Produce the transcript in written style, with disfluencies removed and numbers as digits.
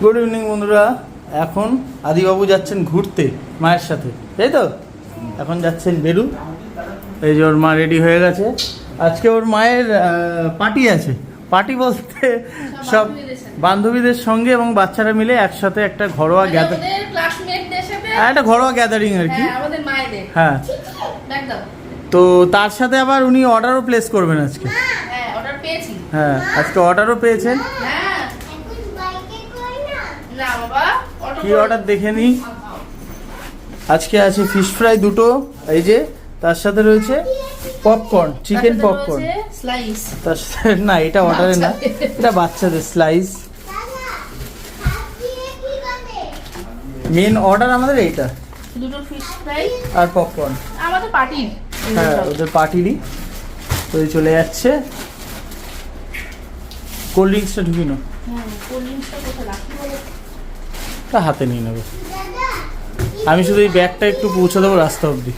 Good evening বন্ধুরা। এখন আদিবাবু যাচ্ছেন ঘুরতে মায়ের সাথে, তাই তো? এখন যাচ্ছেন বেরু। এই যে ওর মা রেডি হয়ে গেছে। আজকে ওর মায়ের পার্টি আছে। পার্টি বলতে সব বান্ধবীদের সঙ্গে এবং বাচ্চারা মিলে একসাথে একটা ঘরোয়া গ্যাদারিং আর কি। হ্যাঁ, তো তার সাথে আবার উনি অর্ডারও প্লেস করবেন আজকে। হ্যাঁ, আজকে অর্ডারও পেয়েছেন। কি অর্ডার দেখে নিই। আজকে আছে ফিশ ফ্রাই দুটো, এই যে তার সাথে রয়েছে পপকর্ন, চিকেন পপকর্ন। তার সাথে না, এটা অর্ডারে না, এটা বাচ্চাদের স্লাইস। মেন অর্ডার আমাদের এইটা, দুটো ফিশ ফ্রাই আর পপকর্ন। আমাদের পার্টি, হ্যাঁ, ওদের পার্টিরই। তো চলে যাচ্ছে। কোল্ড ড্রিঙ্কসটা ঢুকি না, কোল্ড ড্রিঙ্কসটা কোথায় রাখি বলো? হাতে নিয়ে নেবে। আমি শুধু এই ব্যাগটা একটু পৌঁছে দেবো রাস্তা অবধি।